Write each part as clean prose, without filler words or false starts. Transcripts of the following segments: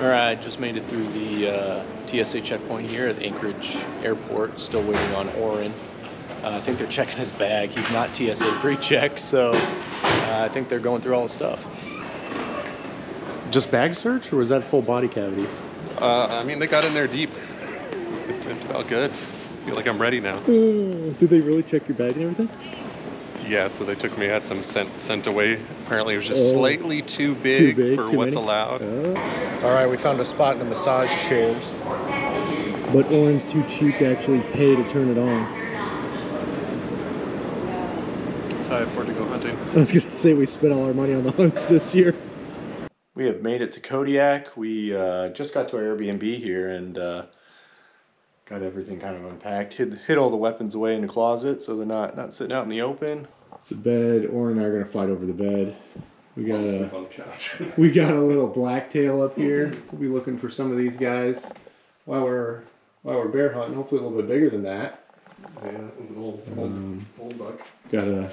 Alright, just made it through the TSA checkpoint here at Anchorage Airport. Still waiting on Orin. I think they're checking his bag. He's not TSA pre-check, so I think they're going through all his stuff. Just bag search, or was that full body cavity? I mean, they got in there deep. It felt good. I feel like I'm ready now. Did they really check your bag and everything? Yeah, so they took me, had some sent away. Apparently it was just slightly too big for what's allowed. Alright, we found a spot in the massage chairs. But Orin's too cheap to actually pay to turn it on. That's how I afford to go hunting. I was gonna say we spent all our money on the hunts this year. We have made it to Kodiak. We just got to our Airbnb here and got everything kind of unpacked. Hid all the weapons away in the closet so they're not sitting out in the open. It's the bed. Orin and I are gonna fight over the bed. We got a little blacktail up here. We'll be looking for some of these guys while we're bear hunting. Hopefully a little bit bigger than that. Yeah, it was an old buck. Got a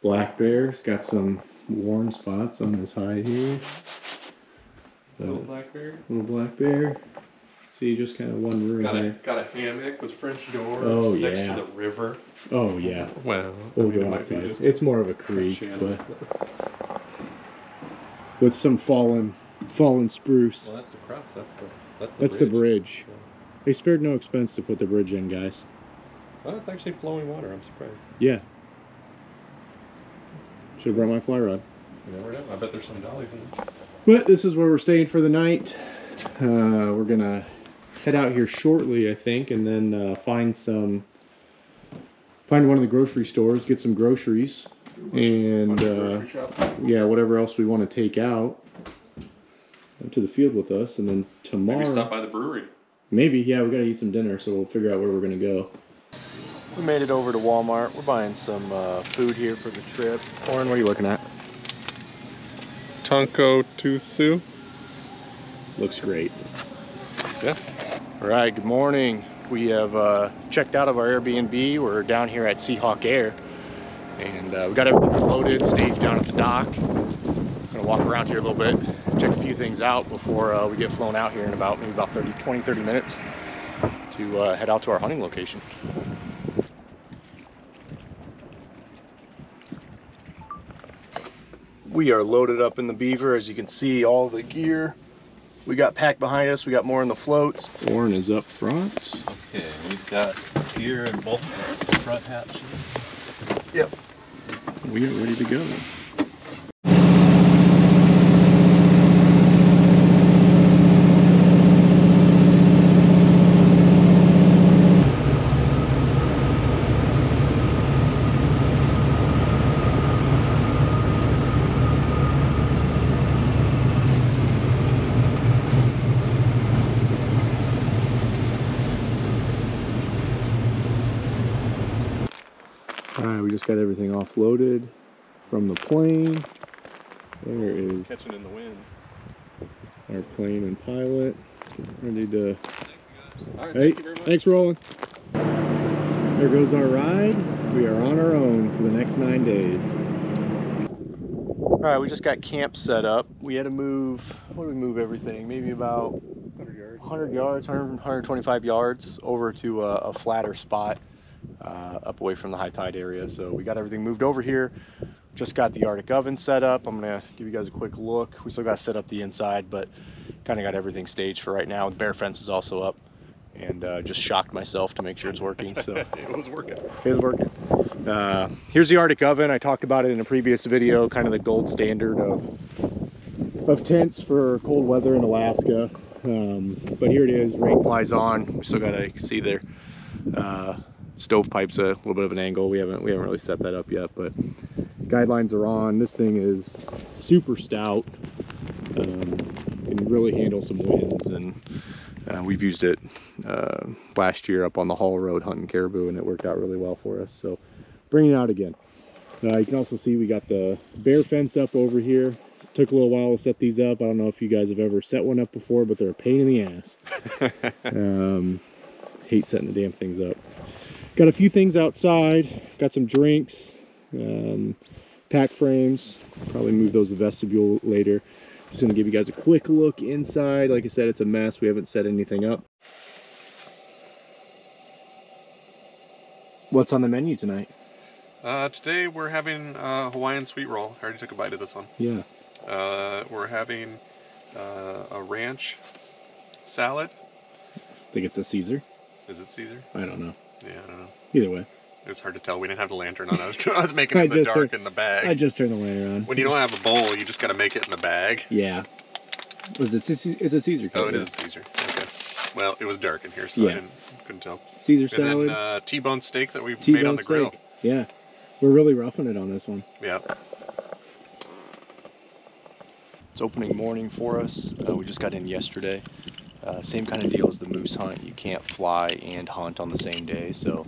black bear. It's got some worn spots on his hide here. Little black bear. Little black bear. See, just kind of one room there. Got a hammock with French doors next to the river. Oh yeah. Well, we'll go outside. It's more of a creek, but with some fallen spruce. Well, that's the cross. That's the bridge. Yeah. They spared no expense to put the bridge in, guys. Well, it's actually flowing water. I'm surprised. Yeah. Should have brought my fly rod. You never know. I bet there's some dollies in it. But this is where we're staying for the night. We're gonna head out here shortly, I think, and then find one of the grocery stores, get some groceries, and yeah, whatever else we want to take out to the field with us, and then tomorrow maybe stop by the brewery. Maybe, yeah, we gotta eat some dinner, so we'll figure out where we're gonna go. We made it over to Walmart. We're buying some food here for the trip. Orin, what are you looking at? Tonko Tutsu. Looks great. Yeah. All right, good morning. We have checked out of our Airbnb. We're down here at Seahawk Air, and we got everything loaded, staged down at the dock. Gonna walk around here a little bit, check a few things out before we get flown out here in maybe about 20-30 minutes to head out to our hunting location. We are loaded up in the Beaver. As you can see, all the gear we got packed behind us. We got more in the floats. Orin is up front. Okay, we've got gear in both front hatches. Yep. We are ready to go. Alright, we just got everything offloaded from the plane. There is catching in the wind. Our plane and pilot. Ready to... All right, hey, thank you very much. Thanks, Roland. There goes our ride. We are on our own for the next 9 days. Alright, we just got camp set up. We had to move, what did we move everything? Maybe about 100 yards, 125 yards over to a flatter spot. Up away from the high tide area. So we got everything moved over here. Just got the Arctic oven set up. I'm gonna give you guys a quick look. We still got to set up the inside, but kind of got everything staged for right now. The bear fence is also up, and just shocked myself to make sure it's working. So it was working. It was working. Here's the Arctic oven. I talked about it in a previous video, kind of the gold standard of tents for cold weather in Alaska. But here it is. Rain flies on. We still gotta see there. Stovepipe's a little bit of an angle. We haven't really set that up yet, but guidelines are on. This thing is super stout. Can really handle some winds, and we've used it last year up on the Hall Road hunting caribou, and it worked out really well for us. So bringing it out again. You can also see we got the bear fence up over here. Took a little while to set these up. I don't know if you guys have ever set one up before, but they're a pain in the ass. Hate setting the damn things up. Got a few things outside. Got some drinks, pack frames. Probably move those to vestibule later. Just gonna give you guys a quick look inside. Like I said, it's a mess. We haven't set anything up. What's on the menu tonight? Today we're having Hawaiian sweet roll. I already took a bite of this one. Yeah. We're having a ranch salad. I think it's a Caesar. Is it Caesar? I don't know. Yeah, I don't know. Either way. It's hard to tell. We didn't have the lantern on. I was making it in the dark in the bag. I just turned the lantern on. When you don't have a bowl, you just got to make it in the bag. Yeah. It's a Caesar cut. Oh, it is a Caesar. Okay. Well, it was dark in here, so I couldn't tell. Caesar salad. And then T-bone steak that we made on the grill. Yeah. We're really roughing it on this one. Yeah. It's opening morning for us. We just got in yesterday. Same kind of deal as the moose hunt. You can't fly and hunt on the same day, so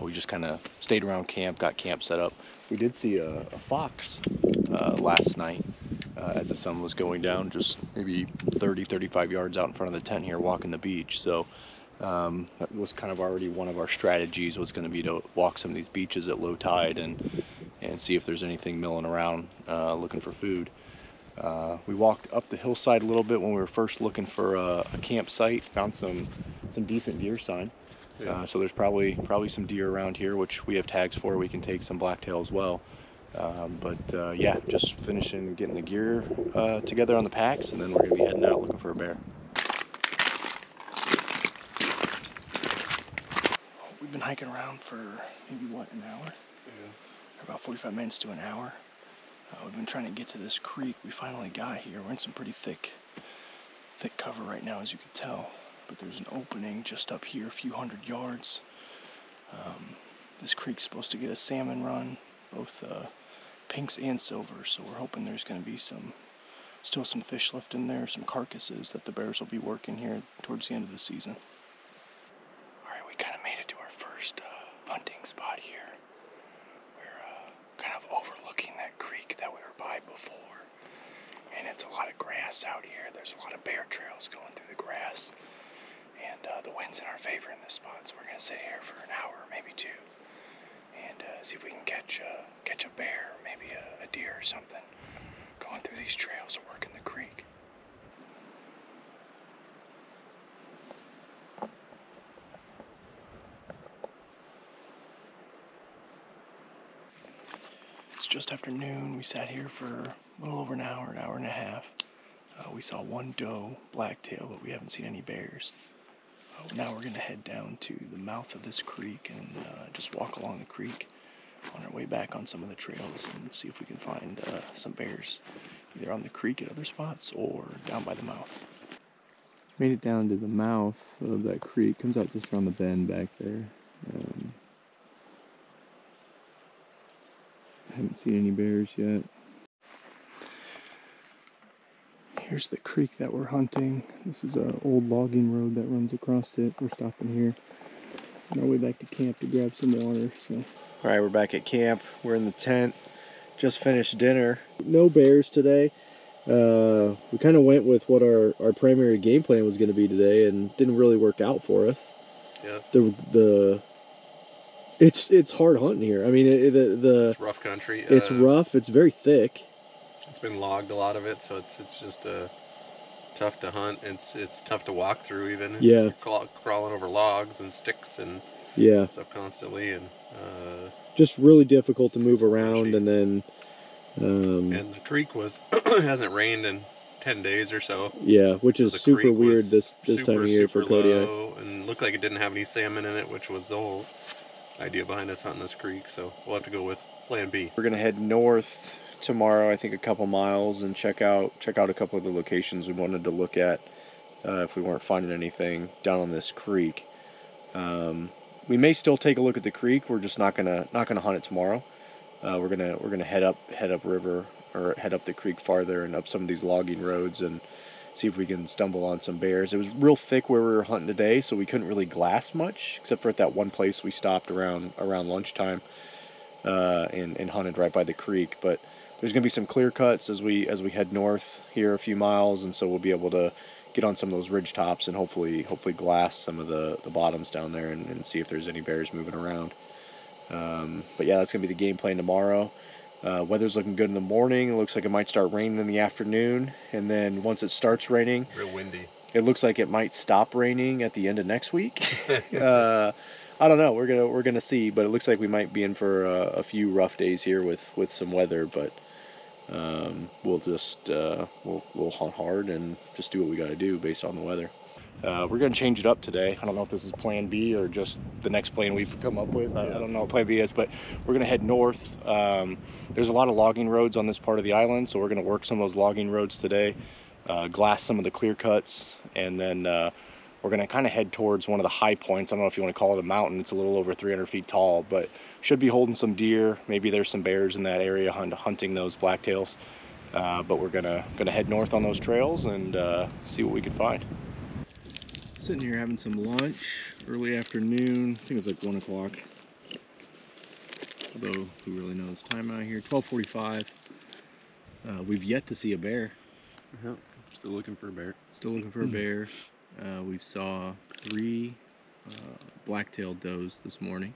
we just kind of stayed around camp, got camp set up. We did see a fox last night as the sun was going down, just maybe 30-35 yards out in front of the tent here, walking the beach. So that was kind of already one of our strategies, was going to be to walk some of these beaches at low tide and see if there's anything milling around looking for food. We walked up the hillside a little bit when we were first looking for a campsite, found some decent deer sign. Yeah. So there's probably some deer around here, which we have tags for. We can take some blacktail as well. Yeah, just finishing getting the gear together on the packs, and then we're gonna be heading out looking for a bear. We've been hiking around for maybe what, an hour? Yeah. About 45 minutes to an hour. We've been trying to get to this creek. We finally got here. We're in some pretty thick cover right now, as you can tell. But there's an opening just up here, a few hundred yards. This creek's supposed to get a salmon run, both pinks and silvers. So we're hoping there's going to be still some fish left in there, some carcasses that the bears will be working here towards the end of the season. All right, we kind of made it to our first hunting spot here. Kind of overlooking that creek that we were by before, and it's a lot of grass out here. There's a lot of bear trails going through the grass, and the wind's in our favor in this spot, so we're gonna sit here for an hour, maybe two, and see if we can catch a bear, maybe a deer or something, going through these trails or working the creek. It's just after noon. We sat here for a little over an hour and a half. We saw one doe blacktail, but we haven't seen any bears. Now we're going to head down to the mouth of this creek and just walk along the creek on our way back on some of the trails and see if we can find some bears, either on the creek at other spots or down by the mouth. Made it down to the mouth of that creek. Comes out just around the bend back there. Haven't seen any bears yet. Here's the creek that we're hunting. This is an old logging road that runs across it. We're stopping here on our way back to camp to grab some water. So, all right, we're back at camp. We're in the tent. Just finished dinner. No bears today. We kind of went with what our primary game plan was going to be today, and didn't really work out for us. Yeah. It's hard hunting here. I mean, it's rough country. It's rough. It's very thick. It's been logged, a lot of it, so it's just tough to hunt. It's tough to walk through even. You're crawling over logs and sticks and stuff constantly, and just really difficult to move around. And then and the creek hasn't rained in 10 days or so. Yeah, which is super weird this time of year for Kodiak. And looked like it didn't have any salmon in it, which was the whole idea behind us hunting this creek. So we'll have to go with plan B. We're gonna head north tomorrow, I think a couple miles, and check out a couple of the locations we wanted to look at if we weren't finding anything down on this creek. We may still take a look at the creek. We're just not gonna hunt it tomorrow. We're gonna head up river, or head up the creek farther and up some of these logging roads and see if we can stumble on some bears. It was real thick where we were hunting today, so we couldn't really glass much, except for at that one place we stopped around lunchtime and hunted right by the creek. But there's gonna be some clear cuts as we head north here a few miles, and so we'll be able to get on some of those ridge tops and hopefully glass some of the bottoms down there and see if there's any bears moving around. But yeah, that's gonna be the game plan tomorrow. Weather's looking good in the morning. It looks like it might start raining in the afternoon, and then once it starts raining, real windy. it looks like it might stop raining at the end of next week. I don't know. We're gonna see, but it looks like we might be in for a few rough days here with some weather. But we'll just we'll hunt hard and just do what we got to do based on the weather. We're gonna change it up today. I don't know if this is plan B or just the next plan we've come up with. I don't know what plan B is, but we're gonna head north. There's a lot of logging roads on this part of the island, so we're gonna work some of those logging roads today, glass some of the clear cuts, and then we're gonna kind of head towards one of the high points. I don't know if you want to call it a mountain. It's a little over 300 feet tall, but should be holding some deer. Maybe there's some bears in that area hunting those blacktails. But we're gonna head north on those trails and see what we can find. Sitting here having some lunch, early afternoon. I think it's like 1 o'clock. Although, who really knows time out here? 12:45. We've yet to see a bear. Yep, still looking for a bear. Still looking for a bear. We saw 3 black-tailed does this morning.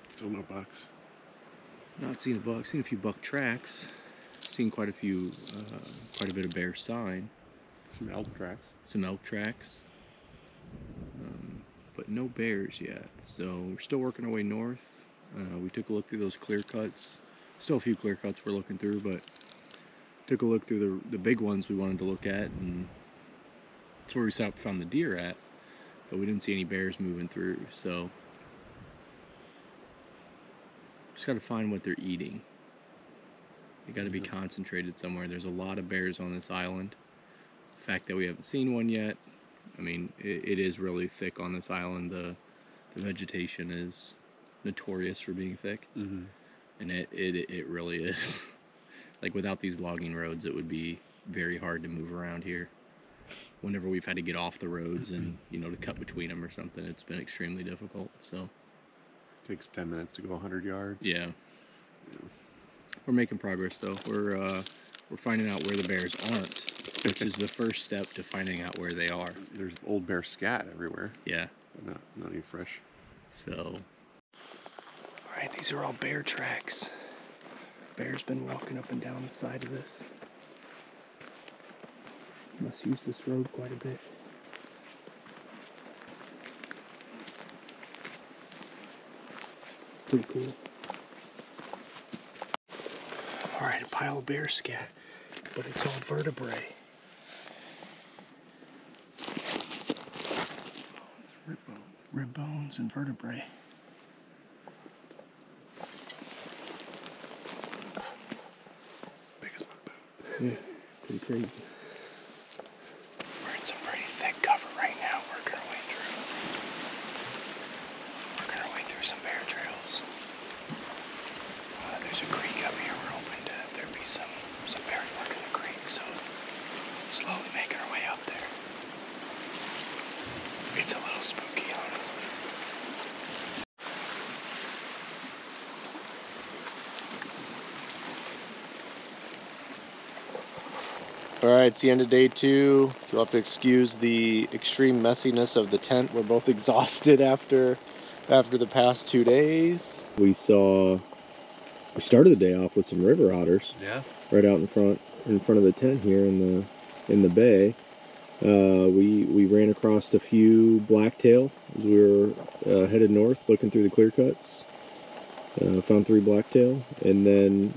Still no bucks. Not seen a buck. Seen a few buck tracks. Seen quite a bit of bear sign. Some elk tracks. Some elk tracks. But no bears yet. So we're still working our way north. We took a look through those clear cuts. Still a few clear cuts we're looking through, but took a look through the big ones we wanted to look at, and that's where we found the deer at. But we didn't see any bears moving through, so just got to find what they're eating. They got to be concentrated somewhere. There's a lot of bears on this island. The fact that we haven't seen one yet, I mean, it is really thick on this island. The vegetation is notorious for being thick, and it really is. Like, without these logging roads, it would be very hard to move around here. Whenever we've had to get off the roads and, you know, to cut between them or something, it's been extremely difficult. So takes 10 minutes to go 100 yards. Yeah. We're making progress though. We're finding out where the bears aren't, which is the first step to finding out where they are. There's old bear scat everywhere. Yeah. But not any fresh. So. All right, these are all bear tracks. Bear's been walking up and down the side of this. Must use this road quite a bit. Pretty cool. All right, a pile of bear scat, but it's all vertebrae. Rib bones and vertebrae. Big as my boot. Yeah, pretty crazy. We're in some pretty thick cover right now, working our way through. Working our way through some bear trails. There's a creek up here. We're hoping there'll be some bears working the creek, so slowly making our way up there. It's a little spooky, honestly. All right, it's the end of day 2. You'll have to excuse the extreme messiness of the tent. We're both exhausted after the past 2 days. We started the day off with some river otters. Yeah. Right out in front of the tent here in the bay. We ran across a few blacktail as we were headed north, looking through the clear cuts. Found 3 blacktail, and then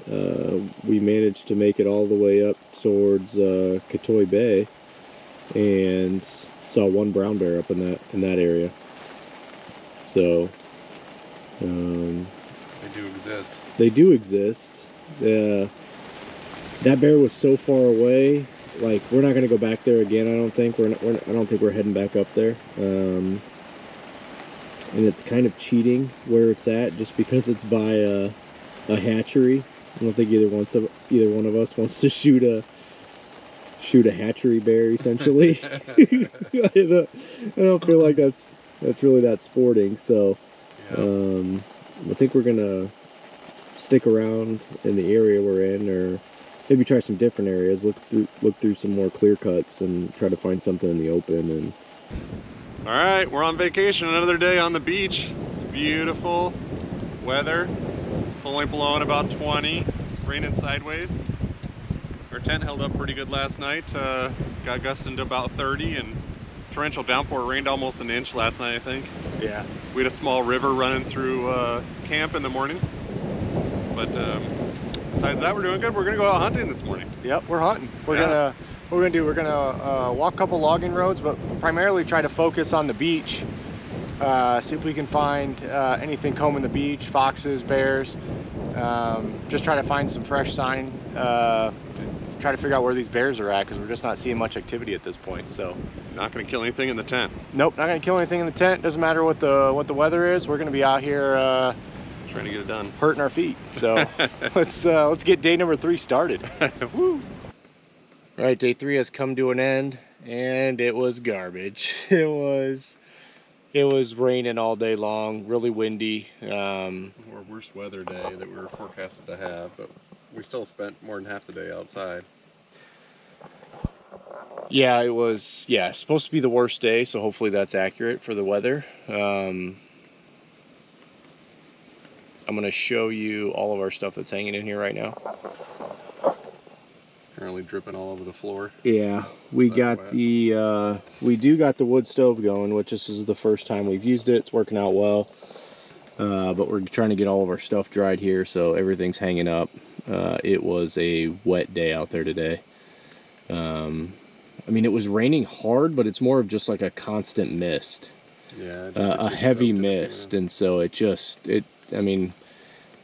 we managed to make it all the way up towards Katoy Bay, and saw 1 brown bear up in that area. So they do exist. They do exist. That bear was so far away. Like, we're not gonna go back there again. I don't think I don't think we're heading back up there. And it's kind of cheating where it's at, just because it's by a hatchery. I don't think either one of us wants to shoot a hatchery bear, essentially. I don't feel like that's really that sporting. So I think we're gonna stick around in the area we're in, or maybe try some different areas. Look through some more clear cuts and try to find something in the open. And all right, we're on vacation. Another day on the beach. It's beautiful weather. It's only blowing about 20. raining sideways. Our tent held up pretty good last night. Got gusted to about 30, and torrential downpour. Rained almost an inch last night, I think. Yeah. We had a small river running through camp in the morning. But besides that, we're doing good. We're gonna go out hunting this morning. Yep, we're hunting. We're gonna walk a couple logging roads, but primarily try to focus on the beach. See if we can find anything combing the beach, foxes, bears. Just try to find some fresh sign. Try to figure out where these bears are at, because we're just not seeing much activity at this point. So not gonna kill anything in the tent. Nope, not gonna kill anything in the tent. Doesn't matter what the weather is. We're gonna be out here trying to get it done, hurting our feet. So let's get day number 3 started. Woo. All right, day 3 has come to an end, and it was garbage. It was raining all day long, really windy. Our worst weather day that we were forecasted to have, but we still spent more than half the day outside. Yeah, it was, supposed to be the worst day, so hopefully that's accurate for the weather. I'm gonna show you all of our stuff that's hanging in here right now. It's currently dripping all over the floor. Yeah, we got the we got the wood stove going, which this is the first time we've used it. It's working out well. But we're trying to get all of our stuff dried here, so everything's hanging up. It was a wet day out there today. I mean, it was raining hard, but it's more of just like a constant mist. Yeah. A heavy mist, and so I mean,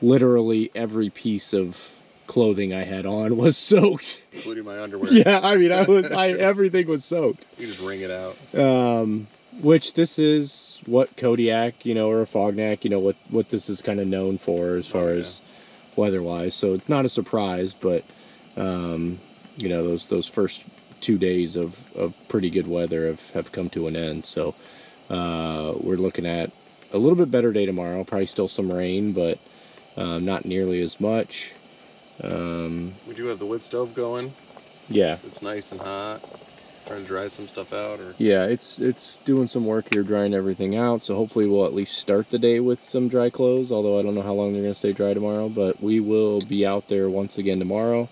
literally every piece of clothing I had on was soaked. Including my underwear. Yeah, I mean, everything was soaked. You just wring it out. Which this is what Kodiak, or Afognak, what this is kind of known for as far as weather-wise. So it's not a surprise, but those first 2 days of pretty good weather have come to an end. So we're looking at a little bit better day tomorrow. Probably still some rain, but not nearly as much. We do have the wood stove going. Yeah, it's nice and hot. Trying to dry some stuff out, or yeah, it's doing some work here, drying everything out. So hopefully we'll at least start the day with some dry clothes. Although I don't know how long they're gonna stay dry tomorrow, but we will be out there once again tomorrow.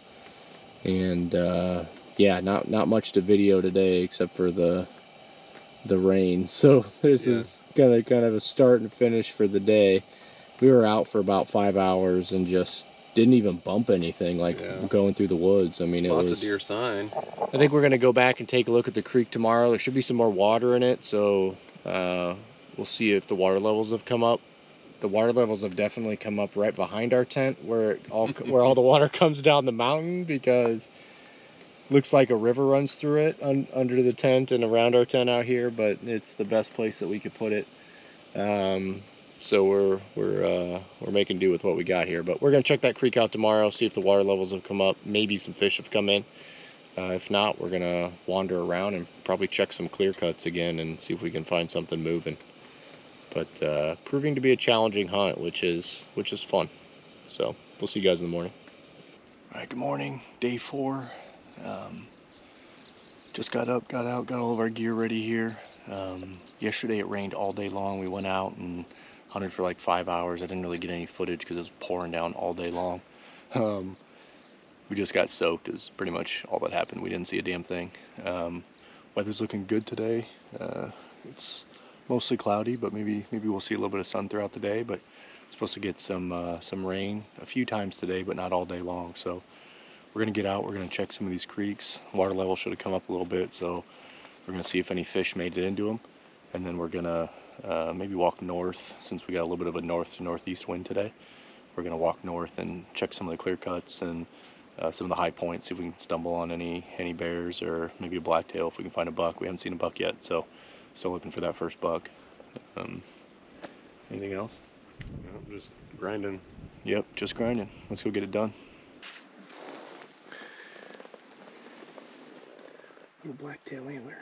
And yeah, not much to video today except for the rain. So this is kind of a start and finish for the day. We were out for about 5 hours and just didn't even bump anything, going through the woods. I mean, lots of deer sign. I think we're gonna go back and take a look at the creek tomorrow. There should be some more water in it, so we'll see if the water levels have come up. The water levels have definitely come up right behind our tent, where all the water comes down the mountain, because looks like a river runs through it under the tent and around our tent out here. But it's the best place that we could put it. So we're making do with what we got here, but we're gonna check that creek out tomorrow, see if the water levels have come up. Maybe some fish have come in. If not, we're gonna wander around and probably check some clear cuts again and see if we can find something moving. But proving to be a challenging hunt, which is fun. So we'll see you guys in the morning. All right, good morning, day 4. Just got up, got out, got all of our gear ready here. Yesterday it rained all day long. We went out and hunted for like 5 hours. I didn't really get any footage because it was pouring down all day long. We just got soaked is pretty much all that happened. We didn't see a damn thing. Weather's looking good today. It's mostly cloudy, but maybe we'll see a little bit of sun throughout the day. But it's supposed to get some rain a few times today, but not all day long. So we're gonna get out. We're gonna check some of these creeks. Water level should have come up a little bit, so we're gonna see if any fish made it into them, and then we're gonna maybe walk north, since we got a little bit of a north to northeast wind today. We're gonna walk north and check some of the clear cuts and some of the high points, see if we can stumble on any bears or maybe a blacktail if we can find a buck. We haven't seen a buck yet, so still looking for that first buck. Anything else? No, just grinding. Yep, just grinding. Let's go get it done. Little blacktail antler.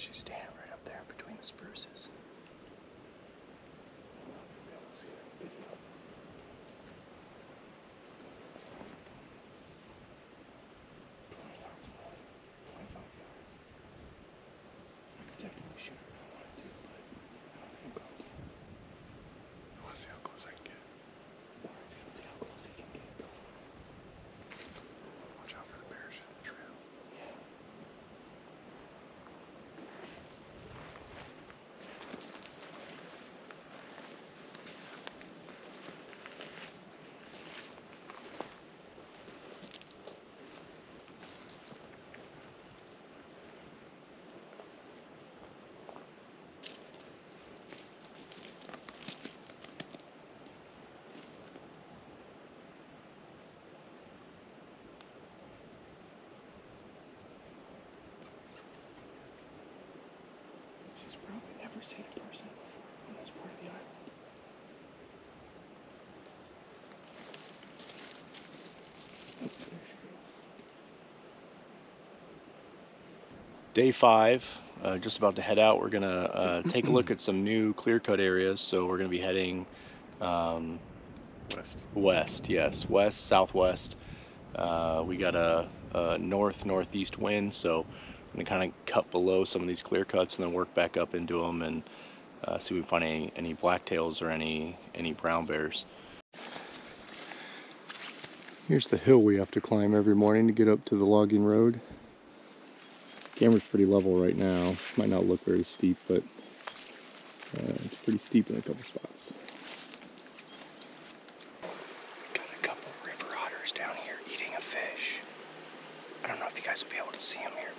She's standing right up there between the spruces. I don't know if you'll be able to see her in the video. It's like 20 yards away, 25 yards. I could technically shoot her if I wanted to, but I don't think I'm going to. I want to see how close I can get. Orin's going to see how close he can get. Go for it. Watch out for the bears in the trail. Yeah. She's probably never seen a person before on this part of the island. Oh, there she goes. Day 5, just about to head out. We're gonna take a look at some new clear-cut areas. So we're gonna be heading west, yes, west, southwest. We got a northeast wind, so I'm gonna kind of cut below some of these clear cuts and then work back up into them and see if we can find any blacktails or any brown bears. Here's the hill we have to climb every morning to get up to the logging road. Camera's pretty level right now. Might not look very steep, but it's pretty steep in a couple spots. Got a couple river otters down here eating a fish. I don't know if you guys will be able to see them here,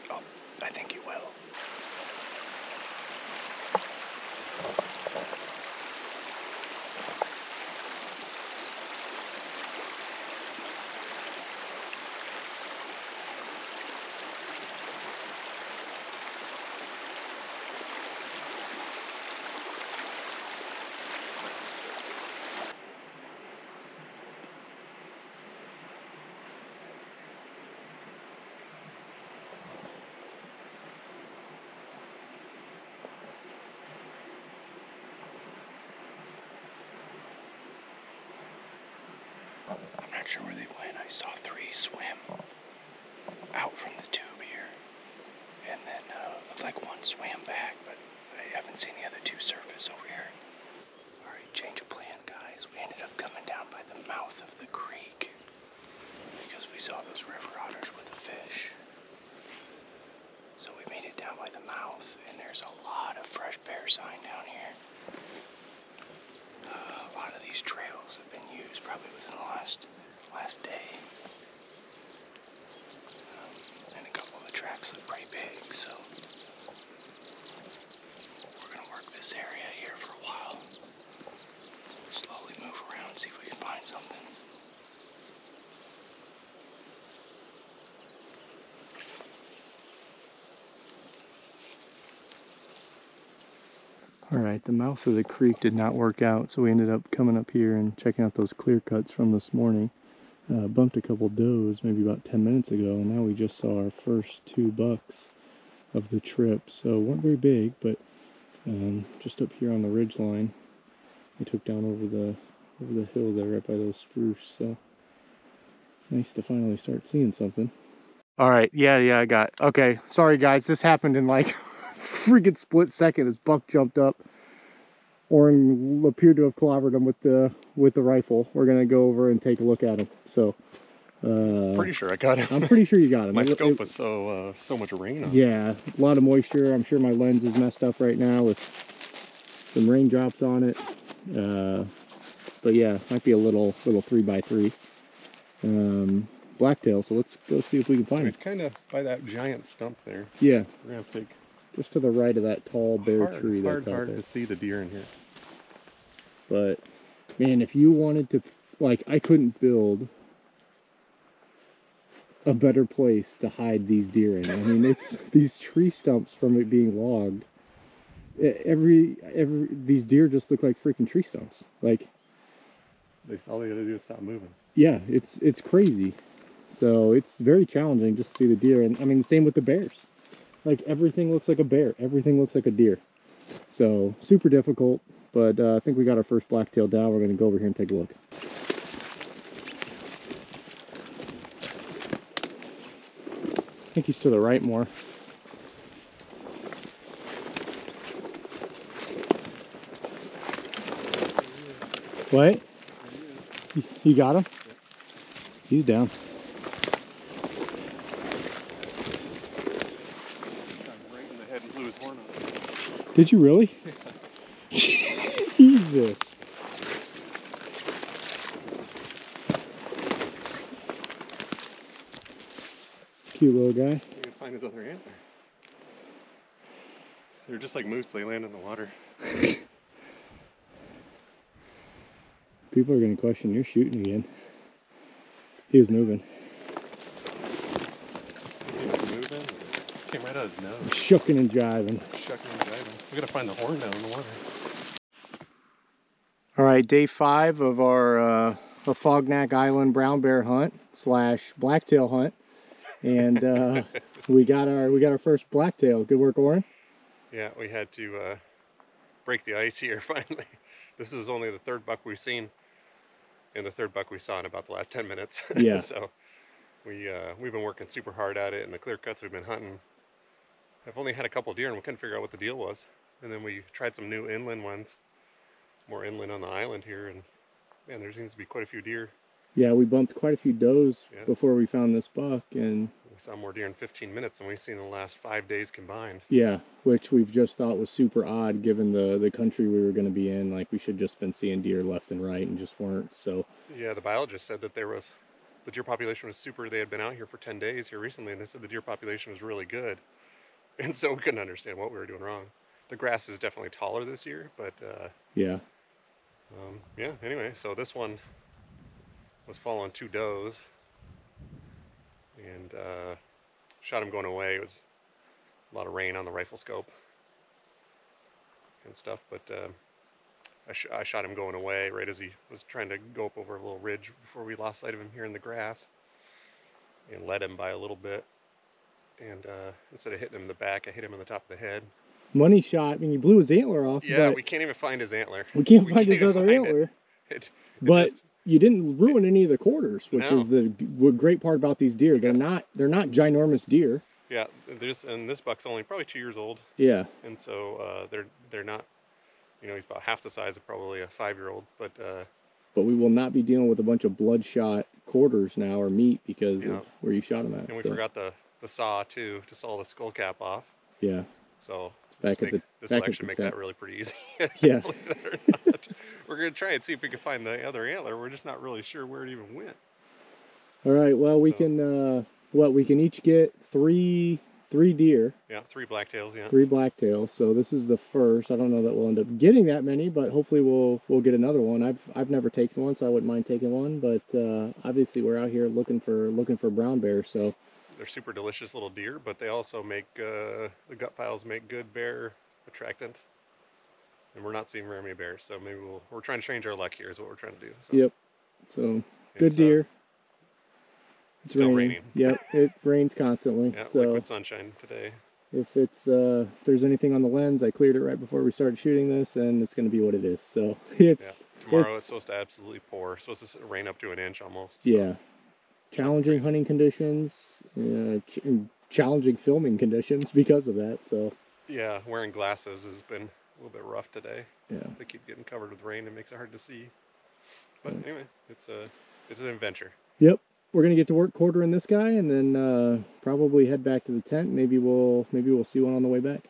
but I think you will. I'm not sure where they went. I saw 3 swim out from the tube here, and then looked like 1 swam back, but I haven't seen the other 2 surface over here. Alright, change of plan, guys. We ended up coming down by the mouth of the creek because we saw those river otters with the fish. So we made it down by the mouth, and there's a lot of fresh bear sign down here. A lot of these trails have been used probably within the last day. And a couple of the tracks look pretty big, so we're gonna work this area here for a while. Slowly move around, see if we can find something. Alright, the mouth of the creek did not work out, so we ended up coming up here and checking out those clear cuts from this morning. Bumped a couple does maybe about 10 minutes ago, and now we just saw our first 2 bucks of the trip. So weren't very big, but just up here on the ridge line, I took down over the hill there right by those spruce. So it's nice to finally start seeing something. Alright, yeah, I got, okay, sorry guys, this happened in like freaking split second as Buck jumped up. Orin appeared to have clobbered him with the rifle. We're gonna go over and take a look at him. So Pretty sure I got him. I'm pretty sure you got him. My scope was so much rain on it. Yeah, a lot of moisture. I'm sure my lens is messed up right now with some raindrops on it. But yeah, might be a little 3x3 blacktail. So let's go see if we can find it. It's kind of by that giant stump there. Yeah, We're gonna have to take just to the right of that tall bare tree that's out hard there. to see the deer in here. But man, if you wanted to, like, I couldn't build a better place to hide these deer in. I mean, it's these tree stumps from it being logged. These deer just look like freaking tree stumps. Like, All they gotta do is stop moving. yeah, it's crazy. So it's very challenging just to see the deer, and I mean, same with the bears. Like everything looks like a bear. Everything looks like a deer. So super difficult, but I think we got our first blacktail down. We're gonna go over here and take a look. I think he's to the right more. What? You got him? He's down. Right in the head and blew his horn out. Did you really? Jesus. Cute little guy. We can find his other antler. They're just like moose, they land in the water. People are going to question your shooting again. He was moving. He was moving. Came right out of his nose. Shucking and jiving. Shucking and jiving. We gotta find the horn down in the water. All right, day 5 of our Afognak Island brown bear hunt / blacktail hunt, and we got our first blacktail. Good work, Orin. Yeah, we had to break the ice here finally. This is only the third buck we've seen, and the third buck we saw in about the last 10 minutes. Yeah. So we've been working super hard at it, and the clear cuts we've been hunting. I've only had a couple deer, and we couldn't figure out what the deal was. And then we tried some new inland ones, more inland on the island here, and man, there seems to be quite a few deer. Yeah, we bumped quite a few does Yeah. before we found this buck, and We saw more deer in 15 minutes than we've seen in the last 5 days combined. yeah, which we've just thought was super odd given the country we were going to be in. Like, we should just been seeing deer left and right and just weren't. So Yeah, the biologist said that the deer population was super. They had been out here for 10 days here recently, and they said the deer population was really good. And so we couldn't understand what we were doing wrong. The grass is definitely taller this year, but yeah. yeah, anyway, so this one was following 2 does, and shot him going away. It was a lot of rain on the rifle scope and stuff, but I shot him going away right as he was trying to go up over a little ridge before we lost sight of him here in the grass, and led him by a little bit. And instead of hitting him in the back, I hit him in the top of the head. Money shot. I mean, you blew his antler off. Yeah, but we can't even find his antler. we can't find his other antler. It But just, you didn't ruin any of the quarters, which No. is the great part about these deer. They're not ginormous deer. yeah, this buck's only probably 2 years old, Yeah. and so they're not, you know, he's about half the size of probably a 5-year-old, but we will not be dealing with a bunch of bloodshot quarters now or meat because Yeah. of where you shot them at. and we so, forgot the saw too to saw the skull cap off. yeah. So Back this at will the actually make tent. that really pretty easy. Yeah. Believe it or not. We're gonna try and see if we can find the other antler. We're just not really sure where it even went. All right. Well, we So- can we can each get three deer, Yeah, 3 blacktails. Yeah. 3 blacktails. So this is the first. I don't know that we'll end up getting that many, but hopefully we'll get another one. I've never taken one, so I wouldn't mind taking one. But obviously we're out here looking for brown bears. So They're super delicious little deer, but they also make the gut piles make good bear attractant. And we're not seeing very many bears, so maybe we're trying to change our luck here. Is what we're trying to do. So yep. So good it's, deer. It's still raining. Yep, it rains constantly. Yeah, So liquid sunshine today. if there's anything on the lens, I cleared it right before we started shooting this, and it's going to be what it is. So it's Tomorrow it's supposed to absolutely pour. It's supposed to rain up to an inch almost. So. yeah, challenging hunting conditions, challenging filming conditions because of that. So Yeah, wearing glasses has been a little bit rough today. yeah, They keep getting covered with rain. It makes it hard to see. But anyway, it's an adventure. yep. We're gonna get to work quartering this guy, and then probably head back to the tent. Maybe we'll see one on the way back.